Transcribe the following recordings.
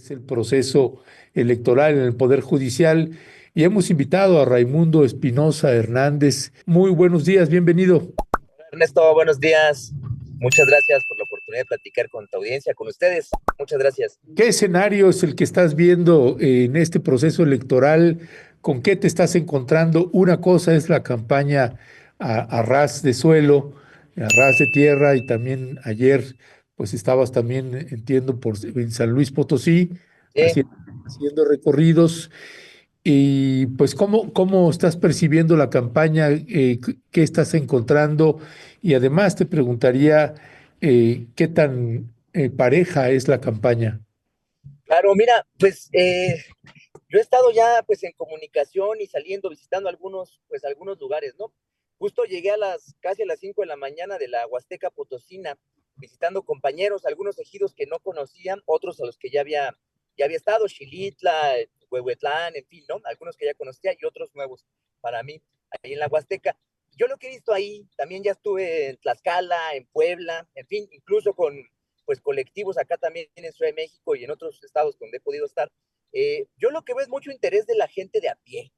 es el proceso electoral en el Poder Judicial y hemos invitado a Raimundo Espinosa Hernández. Muy buenos días, bienvenido. Ernesto, buenos días. Muchas gracias por la oportunidad de platicar con tu audiencia, con ustedes. Muchas gracias. ¿Qué escenario es el que estás viendo en este proceso electoral? ¿Con qué te estás encontrando? Una cosa es la campaña a ras de suelo, a ras de tierra y también ayer pues estabas también, entiendo, en San Luis Potosí Sí, haciendo recorridos. Y pues, ¿cómo estás percibiendo la campaña? ¿Qué estás encontrando? Y además te preguntaría, ¿qué tan pareja es la campaña? claro, mira, pues yo he estado ya pues en comunicación y saliendo, visitando algunos lugares, ¿no? Justo llegué casi a las 5 de la mañana de la Huasteca Potosina, visitando compañeros, algunos ejidos que no conocían, otros a los que ya había estado, Xilitla, Huehuetlán, en fin, ¿no? Algunos que ya conocía y otros nuevos para mí, ahí en la Huasteca. Yo lo que he visto ahí, también ya estuve en Tlaxcala, en Puebla, en fin, incluso con pues colectivos acá también en Ciudad de México y en otros estados donde he podido estar. Yo lo que veo es mucho interés de la gente de a pie.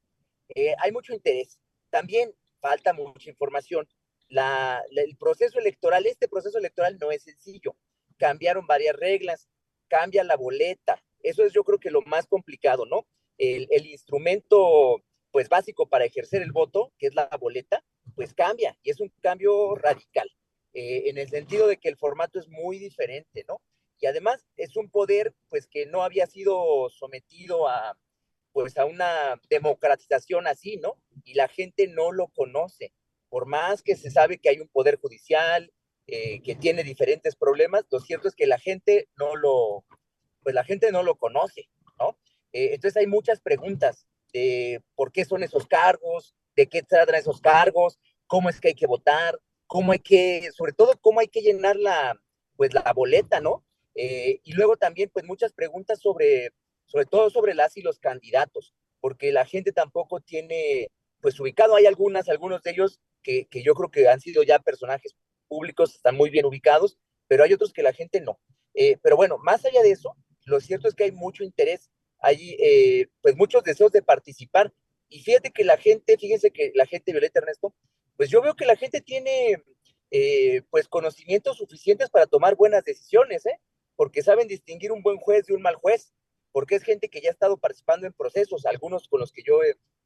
Hay mucho interés. También falta mucha información. El proceso electoral, este proceso electoral no es sencillo. Cambiaron varias reglas, cambia la boleta. Eso es yo creo que lo más complicado, ¿no? El instrumento pues básico para ejercer el voto, que es la boleta, pues cambia y es un cambio radical, en el sentido de que el formato es muy diferente, ¿no? Y además es un poder pues que no había sido sometido a una democratización así, ¿no? Y la gente no lo conoce. Por más que se sabe que hay un poder judicial, que tiene diferentes problemas, lo cierto es que la gente no lo conoce, ¿no? Entonces hay muchas preguntas de por qué son esos cargos, de qué tratan esos cargos, cómo es que hay que votar, sobre todo cómo hay que llenar pues la boleta, ¿no? Y luego también, pues muchas preguntas sobre todo sobre las y los candidatos, porque la gente tampoco tiene, pues ubicado, hay algunos de ellos que yo creo que han sido ya personajes públicos, están muy bien ubicados, pero hay otros que la gente no. Pero bueno, más allá de eso, lo cierto es que hay mucho interés, hay pues muchos deseos de participar. Y fíjense que la gente, Violeta, Ernesto, pues yo veo que la gente tiene pues conocimientos suficientes para tomar buenas decisiones, ¿eh? Porque saben distinguir un buen juez de un mal juez, porque es gente que ya ha estado participando en procesos, algunos con los que yo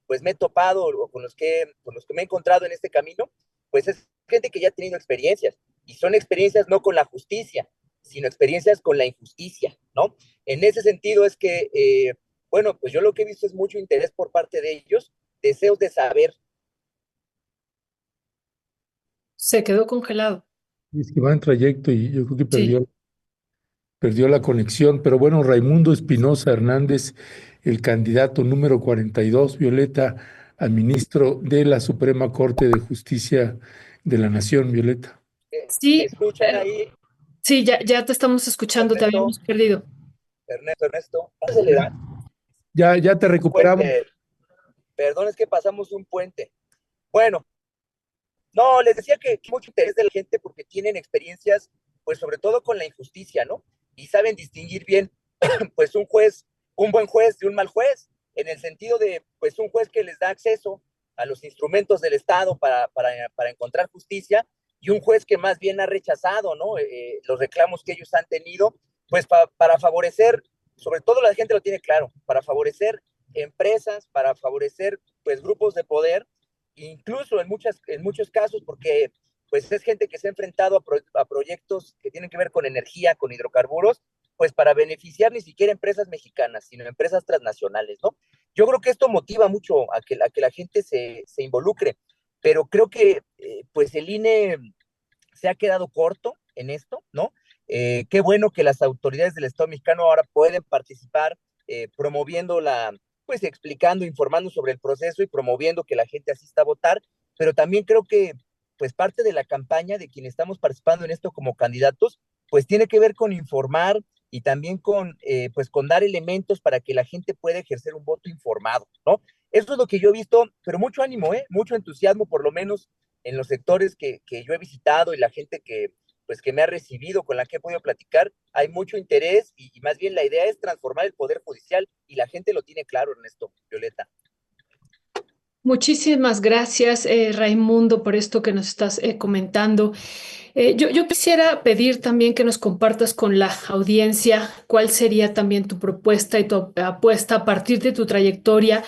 pues me he topado o con los que me he encontrado en este camino, pues es gente que ya ha tenido experiencias, y son experiencias no con la justicia, sino experiencias con la injusticia, ¿no? En ese sentido es que, bueno, pues yo lo que he visto es mucho interés por parte de ellos, deseos de saber. Se quedó congelado. Es que va en trayecto y yo creo que Sí, perdió la conexión, pero bueno, Raimundo Espinosa Hernández, el candidato número 42, Violeta, al ministro de la Suprema Corte de Justicia de la Nación, Violeta. ¿Me sí, escuchan ahí, sí, ya te estamos escuchando, te Ernesto? habíamos perdido. Ernesto, pásale, Ya te un recuperamos. puente, perdón, es que pasamos un puente. Bueno, no, les decía que mucho interés de la gente porque tienen experiencias, pues sobre todo con la injusticia, ¿no? Y saben distinguir bien, pues un buen juez de un mal juez, en el sentido de, pues un juez que les da acceso a los instrumentos del Estado para encontrar justicia, y un juez que más bien ha rechazado, ¿no? Los reclamos que ellos han tenido, pues para favorecer, sobre todo la gente lo tiene claro, para favorecer empresas, para favorecer, pues grupos de poder, incluso en muchos casos, porque pues es gente que se ha enfrentado a proyectos que tienen que ver con energía, con hidrocarburos, pues para beneficiar ni siquiera empresas mexicanas, sino empresas transnacionales, ¿no? Yo creo que esto motiva mucho a que la gente se involucre, pero creo que pues el INE se ha quedado corto en esto, ¿no? Qué bueno que las autoridades del Estado mexicano ahora pueden participar, promoviendo pues explicando, informando sobre el proceso y promoviendo que la gente asista a votar, pero también creo que pues parte de la campaña de quienes estamos participando en esto como candidatos, pues tiene que ver con informar y también pues con dar elementos para que la gente pueda ejercer un voto informado, ¿no? Eso es lo que yo he visto, pero mucho ánimo, mucho entusiasmo, por lo menos en los sectores que yo he visitado, y la gente que pues que me ha recibido, con la que he podido platicar, hay mucho interés y más bien la idea es transformar el Poder Judicial y la gente lo tiene claro, Ernesto, Violeta. Muchísimas gracias, Raimundo, por esto que nos estás comentando. Yo quisiera pedir también que nos compartas con la audiencia cuál sería también tu propuesta y tu apuesta a partir de tu trayectoria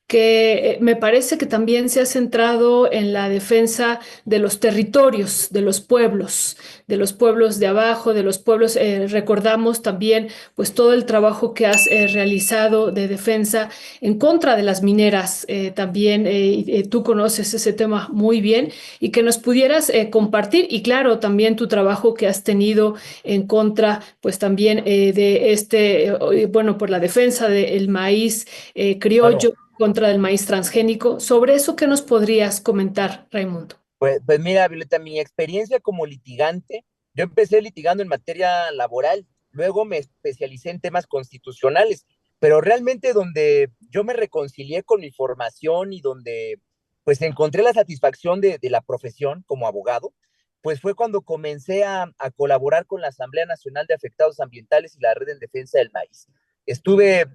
que me parece que también se ha centrado en la defensa de los territorios, de los pueblos de abajo, de los pueblos, recordamos también pues todo el trabajo que has realizado de defensa en contra de las mineras, también tú conoces ese tema muy bien y que nos pudieras compartir y claro, también tu trabajo que has tenido en contra pues también de bueno, por la defensa del maíz Claro. criollo contra el maíz transgénico. Sobre eso, ¿qué nos podrías comentar, Raimundo? Pues mira, Violeta, mi experiencia como litigante, yo empecé litigando en materia laboral, luego me especialicé en temas constitucionales, pero realmente donde yo me reconcilié con mi formación y donde pues encontré la satisfacción de la profesión como abogado, pues fue cuando comencé a colaborar con la Asamblea Nacional de Afectados Ambientales y la Red en Defensa del Maíz. Estuve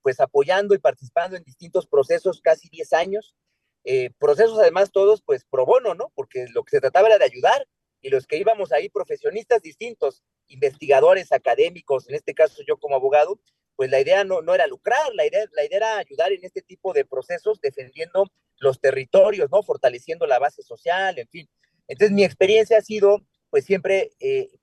pues apoyando y participando en distintos procesos casi 10 años, procesos además todos pues pro bono, ¿no? Porque lo que se trataba era de ayudar y los que íbamos ahí profesionistas distintos, investigadores, académicos, en este caso yo como abogado, pues la idea no era lucrar, la idea era ayudar en este tipo de procesos defendiendo los territorios, ¿no? Fortaleciendo la base social, en fin. Entonces mi experiencia ha sido pues siempre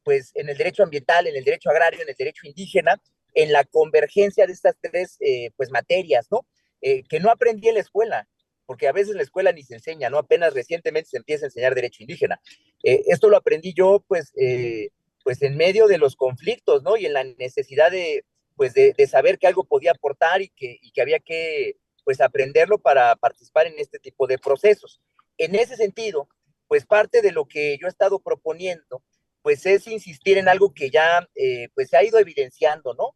pues en el derecho ambiental, en el derecho agrario, en el derecho indígena, en la convergencia de estas tres pues materias, ¿no? Que no aprendí en la escuela, porque a veces en la escuela ni se enseña, ¿no? Apenas recientemente se empieza a enseñar derecho indígena. Esto lo aprendí yo, pues en medio de los conflictos, ¿no? Y en la necesidad pues de saber que algo podía aportar y que había que, pues, aprenderlo para participar en este tipo de procesos. En ese sentido, pues parte de lo que yo he estado proponiendo, pues es insistir en algo que ya, pues se ha ido evidenciando, ¿no?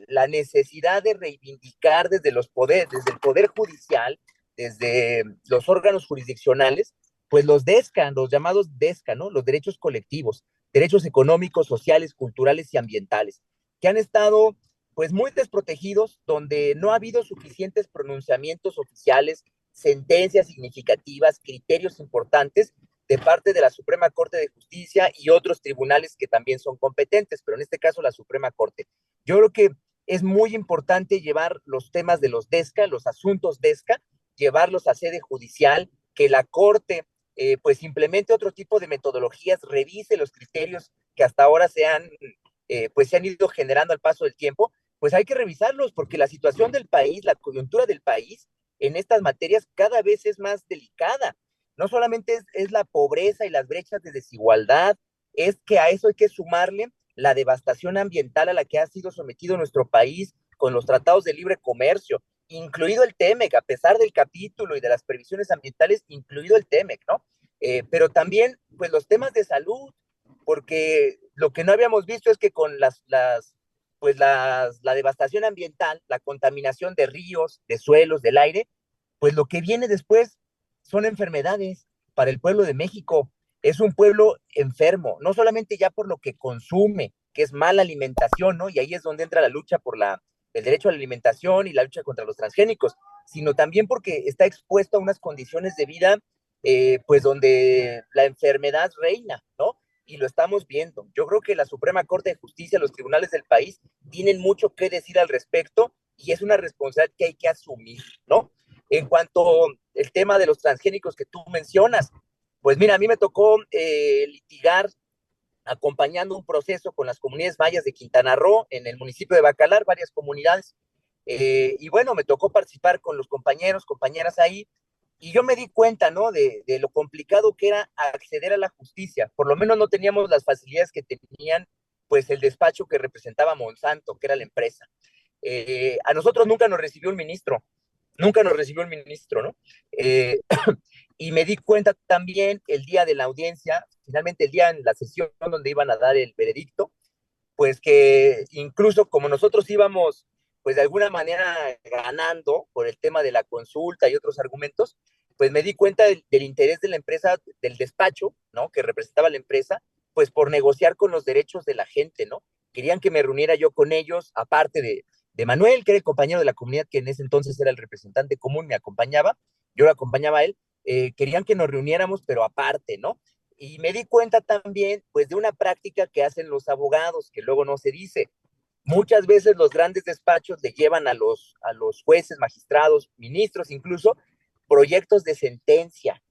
La necesidad de reivindicar desde los poderes, desde el Poder Judicial, desde los órganos jurisdiccionales, pues los DESCA, los llamados DESCA, ¿no? Los derechos colectivos, derechos económicos, sociales, culturales y ambientales, que han estado pues muy desprotegidos, donde no ha habido suficientes pronunciamientos oficiales, sentencias significativas, criterios importantes de parte de la Suprema Corte de Justicia y otros tribunales que también son competentes, pero en este caso la Suprema Corte. Yo creo que es muy importante llevar los temas de los DESCA, los asuntos DESCA, llevarlos a sede judicial, que la Corte pues implemente otro tipo de metodologías, revise los criterios que hasta ahora pues se han ido generando al paso del tiempo, pues hay que revisarlos porque la situación del país, la coyuntura del país en estas materias cada vez es más delicada. No solamente es la pobreza y las brechas de desigualdad, es que a eso hay que sumarle la devastación ambiental a la que ha sido sometido nuestro país con los tratados de libre comercio, incluido el TEMEC, a pesar del capítulo y de las previsiones ambientales, incluido el TEMEC, ¿no? Pero también, pues, los temas de salud, porque lo que no habíamos visto es que con la devastación ambiental, la contaminación de ríos, de suelos, del aire, pues lo que viene después son enfermedades para el pueblo de México. Es un pueblo enfermo, no solamente ya por lo que consume, que es mala alimentación, ¿no? Y ahí es donde entra la lucha por el derecho a la alimentación y la lucha contra los transgénicos, sino también porque está expuesto a unas condiciones de vida, pues donde la enfermedad reina, ¿no? Y lo estamos viendo. Yo creo que la Suprema Corte de Justicia, los tribunales del país, tienen mucho que decir al respecto y es una responsabilidad que hay que asumir, ¿no? En cuanto al tema de los transgénicos que tú mencionas, pues mira, a mí me tocó litigar acompañando un proceso con las comunidades mayas de Quintana Roo, en el municipio de Bacalar, varias comunidades. Y bueno, me tocó participar con los compañeros, compañeras ahí, y yo me di cuenta, ¿no? De lo complicado que era acceder a la justicia. Por lo menos no teníamos las facilidades que tenían, pues, el despacho que representaba Monsanto, que era la empresa. A nosotros nunca nos recibió el ministro, ¿no? Y me di cuenta también el día de la audiencia, finalmente el día en la sesión donde iban a dar el veredicto, pues que incluso como nosotros íbamos, pues de alguna manera ganando por el tema de la consulta y otros argumentos, pues me di cuenta del interés de la empresa, del despacho, ¿no? Que representaba la empresa, pues por negociar con los derechos de la gente, ¿no? Querían que me reuniera yo con ellos, aparte de Manuel, que era el compañero de la comunidad, que en ese entonces era el representante común, me acompañaba, yo lo acompañaba a él, querían que nos reuniéramos, pero aparte, ¿no? Y me di cuenta también, pues, de una práctica que hacen los abogados, que luego no se dice. Muchas veces los grandes despachos le llevan a los jueces, magistrados, ministros incluso, proyectos de sentencia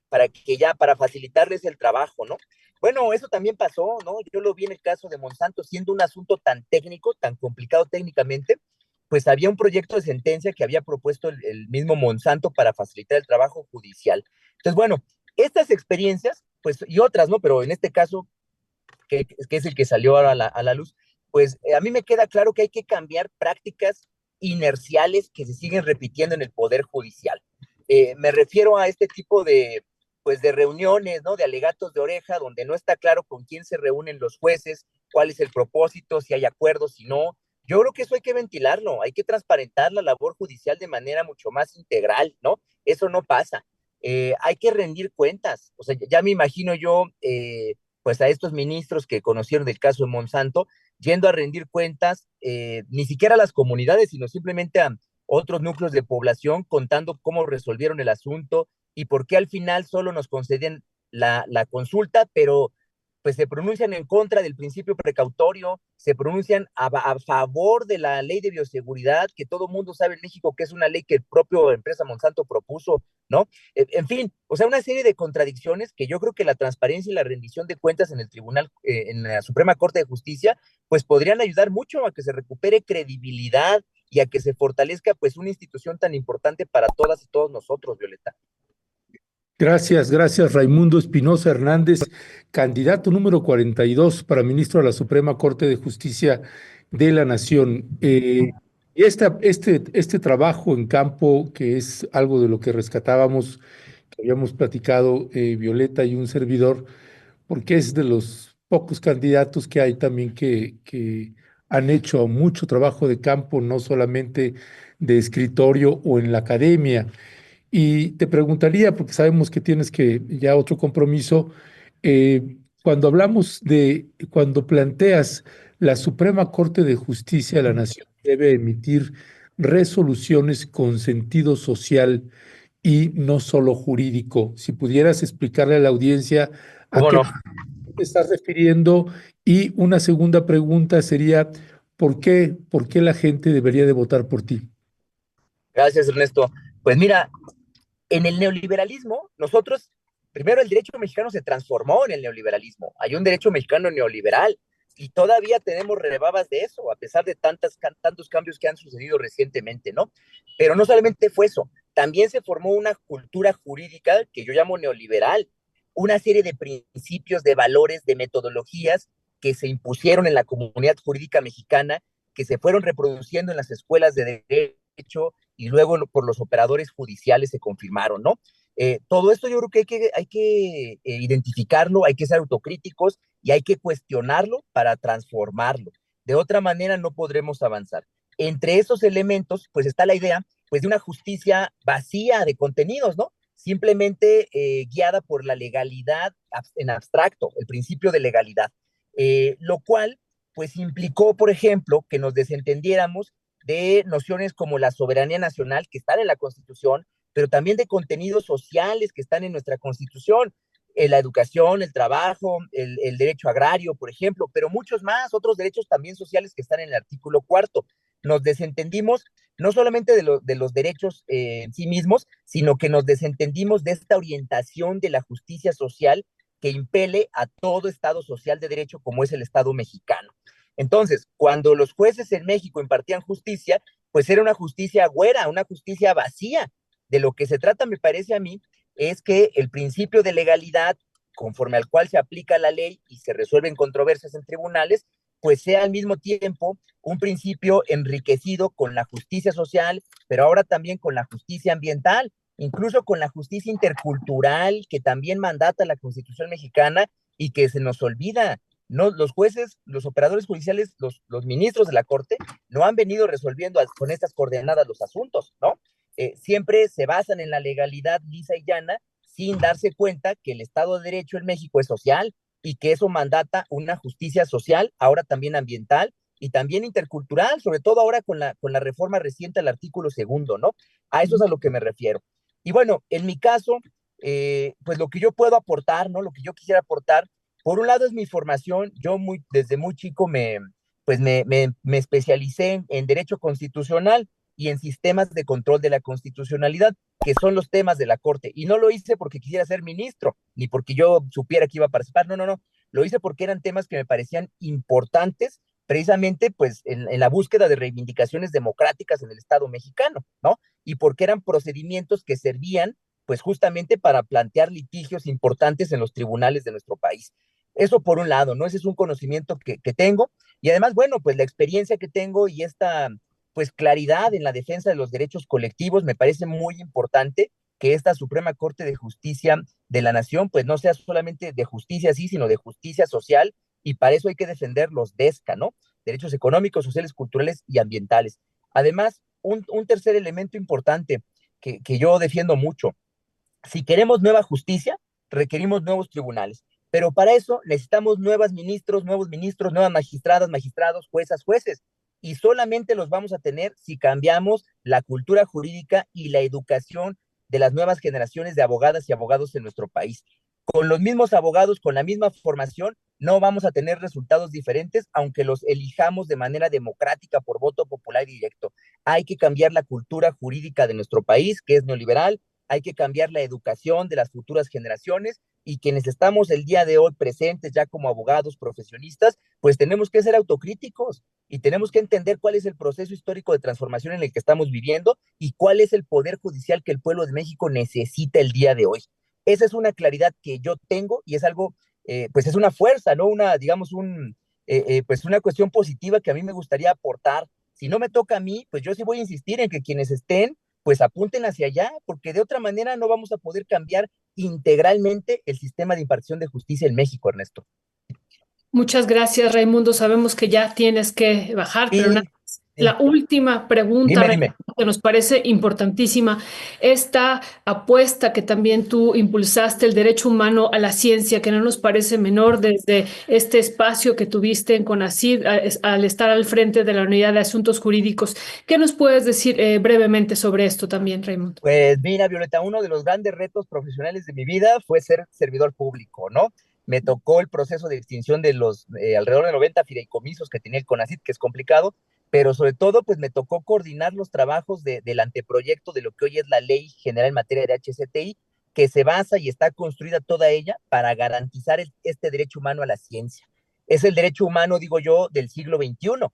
para facilitarles el trabajo, ¿no? Bueno, eso también pasó, ¿no? Yo lo vi en el caso de Monsanto, siendo un asunto tan técnico, tan complicado técnicamente, pues había un proyecto de sentencia que había propuesto el mismo Monsanto para facilitar el trabajo judicial. Entonces, bueno, estas experiencias, pues, y otras, ¿no? Pero en este caso, que es el que salió ahora a la luz, pues a mí me queda claro que hay que cambiar prácticas inerciales que se siguen repitiendo en el Poder Judicial. Me refiero a este tipo pues de reuniones, ¿no? De alegatos de oreja, donde no está claro con quién se reúnen los jueces, cuál es el propósito, si hay acuerdos, si no. Yo creo que eso hay que ventilarlo, hay que transparentar la labor judicial de manera mucho más integral, ¿no? Eso no pasa. Hay que rendir cuentas. O sea, ya me imagino yo, pues a estos ministros que conocieron del caso de Monsanto, yendo a rendir cuentas, ni siquiera a las comunidades, sino simplemente a otros núcleos de población, contando cómo resolvieron el asunto y por qué al final solo nos conceden la consulta, pero pues se pronuncian en contra del principio precautorio, se pronuncian a favor de la ley de bioseguridad, que todo mundo sabe en México que es una ley que el propio empresa Monsanto propuso, ¿no? En fin, o sea, una serie de contradicciones que yo creo que la transparencia y la rendición de cuentas en el tribunal, en la Suprema Corte de Justicia, pues podrían ayudar mucho a que se recupere credibilidad y a que se fortalezca pues una institución tan importante para todas y todos nosotros, Violeta. Gracias, gracias Raimundo Espinosa Hernández, candidato número 42 para ministro de la Suprema Corte de Justicia de la Nación. Este trabajo en campo, que es algo de lo que rescatábamos, que habíamos platicado Violeta y un servidor, porque es de los pocos candidatos que hay también que han hecho mucho trabajo de campo, no solamente de escritorio o en la academia. Y te preguntaría, porque sabemos que tienes que ya otro compromiso, cuando hablamos cuando planteas la Suprema Corte de Justicia de la Nación debe emitir resoluciones con sentido social y no solo jurídico. Si pudieras explicarle a la audiencia a ¿Cómo qué no? te estás refiriendo. Y una segunda pregunta sería, por qué la gente debería de votar por ti? Gracias, Ernesto. Pues mira, en el neoliberalismo, nosotros, primero el derecho mexicano se transformó en el neoliberalismo. Hay un derecho mexicano neoliberal y todavía tenemos rebabas de eso, a pesar de tantos cambios que han sucedido recientemente, ¿no? Pero no solamente fue eso, también se formó una cultura jurídica que yo llamo neoliberal, una serie de principios, de valores, de metodologías que se impusieron en la comunidad jurídica mexicana, que se fueron reproduciendo en las escuelas de derecho, y luego por los operadores judiciales se confirmaron, ¿no? Todo esto yo creo que hay que identificarlo, hay que ser autocríticos y hay que cuestionarlo para transformarlo. De otra manera no podremos avanzar. Entre esos elementos, pues está la idea, pues de una justicia vacía de contenidos, ¿no? Simplemente guiada por la legalidad en abstracto, el principio de legalidad, lo cual, pues implicó, por ejemplo, que nos desentendiéramos de nociones como la soberanía nacional que están en la Constitución, pero también de contenidos sociales que están en nuestra Constitución, la educación, el trabajo, el derecho agrario, por ejemplo, pero muchos más, otros derechos también sociales que están en el artículo cuarto. Nos desentendimos no solamente de los derechos en sí mismos, sino que nos desentendimos de esta orientación de la justicia social que impele a todo Estado social de derecho como es el Estado mexicano. Entonces, cuando los jueces en México impartían justicia, pues era una justicia güera, una justicia vacía. De lo que se trata, me parece a mí, es que el principio de legalidad, conforme al cual se aplica la ley y se resuelven controversias en tribunales, pues sea al mismo tiempo un principio enriquecido con la justicia social, pero ahora también con la justicia ambiental, incluso con la justicia intercultural que también mandata la Constitución mexicana y que se nos olvida. No, los jueces, los operadores judiciales, los ministros de la Corte no han venido resolviendo con estas coordenadas los asuntos, ¿no? Siempre se basan en la legalidad lisa y llana sin darse cuenta que el Estado de Derecho en México es social, y que eso mandata una justicia social, ahora también ambiental y también intercultural, sobre todo ahora con la reforma reciente al artículo segundo, ¿no? A eso es a lo que me refiero. Y bueno, en mi caso, pues lo que yo puedo aportar, ¿no? Lo que yo quisiera aportar, por un lado es mi formación, yo desde muy chico me especialicé en derecho constitucional y en sistemas de control de la constitucionalidad, que son los temas de la Corte. Y no lo hice porque quisiera ser ministro, ni porque yo supiera que iba a participar, no, no, no. Lo hice porque eran temas que me parecían importantes, precisamente pues en la búsqueda de reivindicaciones democráticas en el Estado mexicano, ¿no? Y porque eran procedimientos que servían pues justamente para plantear litigios importantes en los tribunales de nuestro país. Eso por un lado, ¿no? Ese es un conocimiento que tengo. Y además, bueno, pues la experiencia que tengo y esta pues claridad en la defensa de los derechos colectivos, me parece muy importante que esta Suprema Corte de Justicia de la Nación, pues no sea solamente de justicia sí, sino de justicia social, y para eso hay que defender los DESCA, ¿no? Derechos económicos, sociales, culturales y ambientales. Además, un tercer elemento importante que yo defiendo mucho, si queremos nueva justicia, requerimos nuevos tribunales. Pero para eso necesitamos nuevos ministros, nuevas magistradas, magistrados, juezas, jueces. Y solamente los vamos a tener si cambiamos la cultura jurídica y la educación de las nuevas generaciones de abogadas y abogados en nuestro país. Con los mismos abogados, con la misma formación, no vamos a tener resultados diferentes, aunque los elijamos de manera democrática por voto popular y directo. Hay que cambiar la cultura jurídica de nuestro país, que es neoliberal, hay que cambiar la educación de las futuras generaciones y quienes estamos el día de hoy presentes ya como abogados profesionistas, pues tenemos que ser autocríticos y tenemos que entender cuál es el proceso histórico de transformación en el que estamos viviendo y cuál es el poder judicial que el pueblo de México necesita el día de hoy. Esa es una claridad que yo tengo y es algo, pues es una fuerza, ¿no? Digamos, pues una cuestión positiva que a mí me gustaría aportar. Si no me toca a mí, pues yo sí voy a insistir en que quienes estén pues apunten hacia allá, porque de otra manera no vamos a poder cambiar integralmente el sistema de impartición de justicia en México, Ernesto. Muchas gracias, Raimundo. Sabemos que ya tienes que bajar, pero Y, la última pregunta, dime, Raimundo, dime. que nos parece importantísima, esta apuesta que también tú impulsaste, el derecho humano a la ciencia, que no nos parece menor desde este espacio que tuviste en CONACYT al estar al frente de la Unidad de Asuntos Jurídicos. ¿Qué nos puedes decir brevemente sobre esto también, Raimundo? Pues mira, Violeta, uno de los grandes retos profesionales de mi vida fue ser servidor público, ¿no? Me tocó el proceso de extinción de los alrededor de 90 fideicomisos que tenía el CONACYT, que es complicado, pero sobre todo, pues me tocó coordinar los trabajos del anteproyecto de lo que hoy es la Ley General en materia de HCTI, que se basa y está construida toda ella para garantizar este derecho humano a la ciencia. Es el derecho humano, digo yo, del siglo XXI,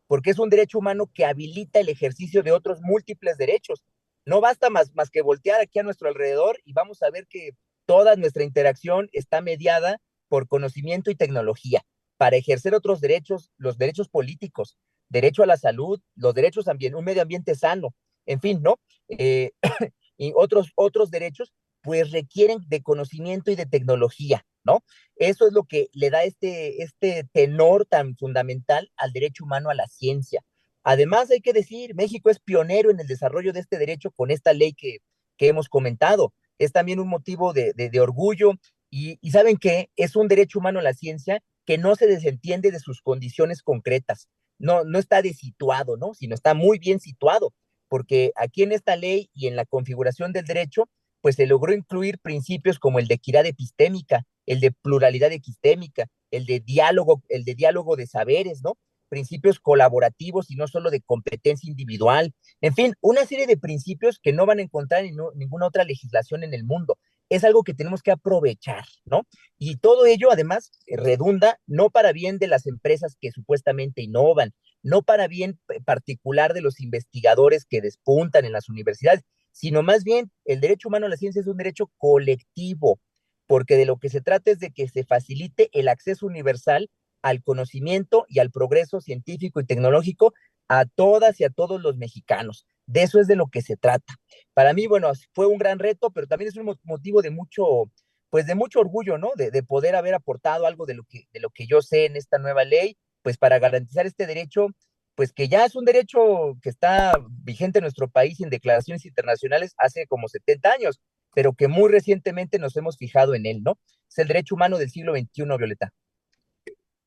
porque es un derecho humano que habilita el ejercicio de otros múltiples derechos. No basta más que voltear aquí a nuestro alrededor y vamos a ver que toda nuestra interacción está mediada por conocimiento y tecnología para ejercer otros derechos, los derechos políticos, derecho a la salud, los derechos un medio ambiente sano, en fin, ¿no? Y otros derechos, pues requieren de conocimiento y de tecnología, ¿no? Eso es lo que le da este tenor tan fundamental al derecho humano a la ciencia. Además, hay que decir, México es pionero en el desarrollo de este derecho con esta ley que hemos comentado. Es también un motivo de orgullo y ¿saben qué? Es un derecho humano a la ciencia que no se desentiende de sus condiciones concretas. No está desituado, ¿no? Sino está muy bien situado, porque aquí en esta ley y en la configuración del derecho, pues se logró incluir principios como el de equidad epistémica, el de pluralidad epistémica, el de diálogo de saberes, ¿no? Principios colaborativos y no solo de competencia individual. En fin, una serie de principios que no van a encontrar en ninguna otra legislación en el mundo. Es algo que tenemos que aprovechar, ¿no? Y todo ello, además, redunda no para bien de las empresas que supuestamente innovan, no para bien particular de los investigadores que despuntan en las universidades, sino más bien el derecho humano a la ciencia es un derecho colectivo, porque de lo que se trata es de que se facilite el acceso universal al conocimiento y al progreso científico y tecnológico a todas y a todos los mexicanos. De eso es de lo que se trata. Para mí, bueno, fue un gran reto, pero también es un motivo pues de mucho orgullo, ¿no? De poder haber aportado algo de lo que yo sé en esta nueva ley, pues para garantizar este derecho, pues que ya es un derecho que está vigente en nuestro país en declaraciones internacionales hace como 70 años, pero que muy recientemente nos hemos fijado en él, ¿no? Es el derecho humano del siglo XXI, Violeta.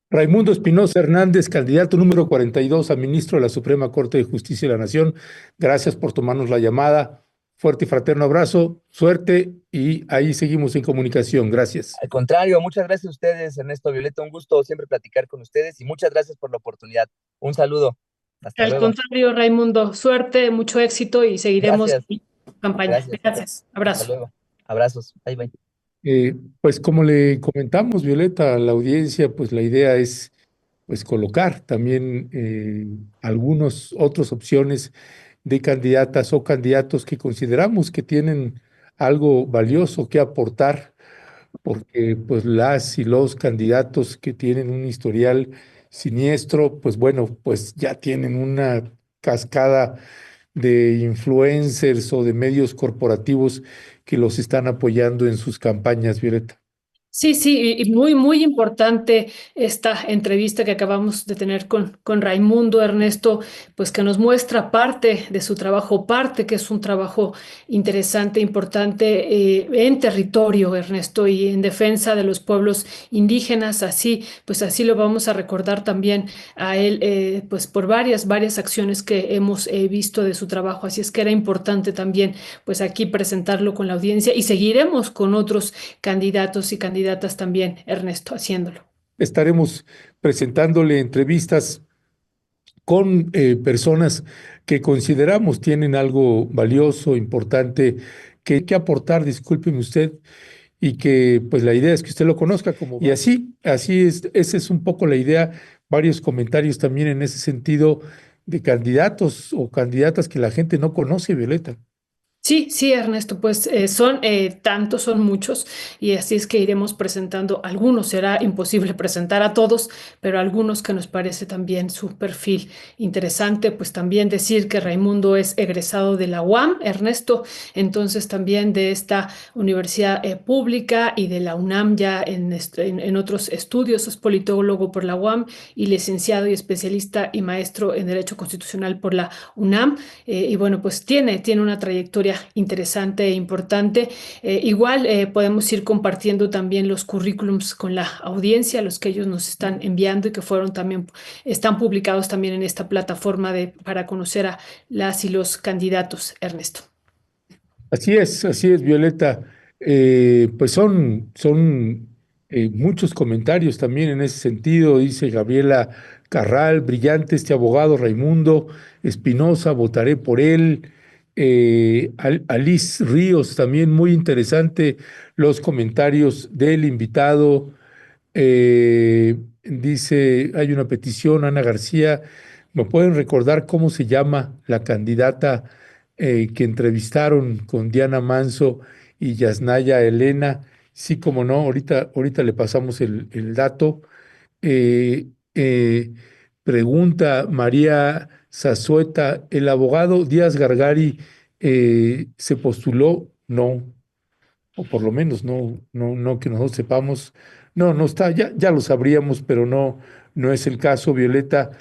Raimundo Espinosa Hernández, candidato número 42 a ministro de la Suprema Corte de Justicia de la Nación. Gracias por tomarnos la llamada. Fuerte y fraterno abrazo, suerte y ahí seguimos en comunicación. Gracias. Al contrario, muchas gracias a ustedes, Ernesto, Violeta. Un gusto siempre platicar con ustedes y muchas gracias por la oportunidad. Un saludo. Hasta Al luego. contrario, Raimundo, suerte, mucho éxito y seguiremos Gracias, en campaña. gracias. Gracias. Hasta Abrazo. luego. Abrazos. Bye, bye. Pues como le comentamos, Violeta, a la audiencia, pues la idea es pues colocar también algunos otras opciones de candidatas o candidatos que consideramos que tienen algo valioso que aportar, porque pues las y los candidatos que tienen un historial siniestro, pues bueno, pues ya tienen una cascada de influencers o de medios corporativos que los están apoyando en sus campañas, Violeta. Sí, sí, y muy, muy importante esta entrevista que acabamos de tener con Raimundo Ernesto, pues que nos muestra parte de su trabajo, parte que es un trabajo interesante, importante en territorio, Ernesto, y en defensa de los pueblos indígenas. Así, pues así lo vamos a recordar también a él, pues por varias acciones que hemos visto de su trabajo. Así es que era importante también, pues aquí presentarlo con la audiencia y seguiremos con otros candidatos y candidatas también, Ernesto, haciéndolo. Estaremos presentándole entrevistas con personas que consideramos tienen algo valioso, importante, que aportar, discúlpeme usted, y que pues la idea es que usted lo conozca como y así es, esa es un poco la idea, varios comentarios también en ese sentido de candidatos o candidatas que la gente no conoce, Violeta. Sí, sí, Ernesto, pues son tantos, son muchos, y así es que iremos presentando algunos. Será imposible presentar a todos, pero algunos que nos parece también su perfil interesante. Pues también decir que Raimundo es egresado de la UAM, Ernesto, entonces también de esta universidad pública y de la UNAM ya en otros estudios. Es politólogo por la UAM y licenciado y especialista y maestro en Derecho Constitucional por la UNAM. Y bueno, pues tiene una trayectoria interesante e importante. Igual podemos ir compartiendo también los currículums con la audiencia, los que ellos nos están enviando y que fueron también, están publicados también en esta plataforma para conocer a las y los candidatos, Ernesto. Así es, Violeta. Pues son muchos comentarios también en ese sentido. Dice Gabriela Carral, brillante este abogado Raimundo Espinosa, votaré por él. Alice Ríos, también muy interesante los comentarios del invitado. Dice, hay una petición, Ana García, ¿me pueden recordar cómo se llama la candidata que entrevistaron con Diana Manso y Yasnaya Elena? Sí, como no, ahorita le pasamos el dato. Eh, eh, Pregunta María Zazueta, ¿el abogado Díaz Gargari se postuló? No, o por lo menos no que nosotros sepamos. No está, ya lo sabríamos, pero no es el caso, Violeta.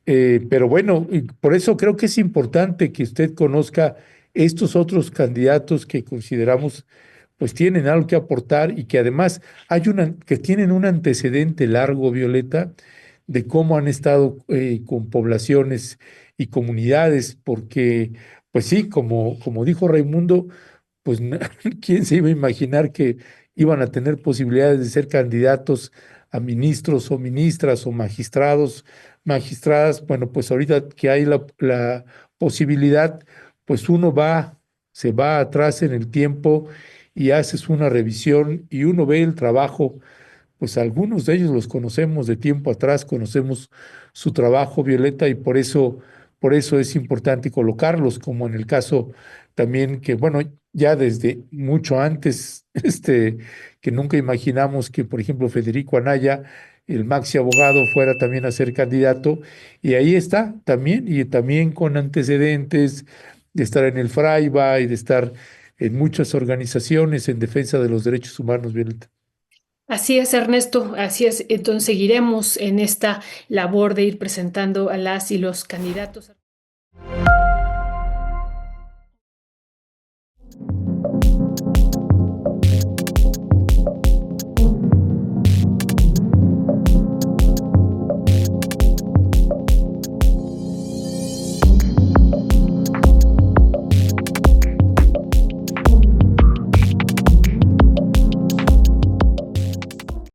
Pero bueno, y por eso creo que es importante que usted conozca estos otros candidatos que consideramos pues tienen algo que aportar y que además que tienen un antecedente largo, Violeta, de cómo han estado con poblaciones y comunidades, porque pues sí, como dijo Raimundo, pues quién se iba a imaginar que iban a tener posibilidades de ser candidatos a ministros o ministras o magistrados, magistradas. Bueno, pues ahorita que hay la posibilidad, pues se va atrás en el tiempo y haces una revisión y uno ve el trabajo, pues algunos de ellos los conocemos de tiempo atrás, conocemos su trabajo, Violeta, y por eso es importante colocarlos, como en el caso también que, bueno, ya desde mucho antes, que nunca imaginamos que, por ejemplo, Federico Anaya, el maxi abogado, fuera también a ser candidato, y ahí está también, y también con antecedentes de estar en el FRAIBA y de estar en muchas organizaciones en defensa de los derechos humanos, Violeta. Así es, Ernesto, así es. Entonces seguiremos en esta labor de ir presentando a las y los candidatos.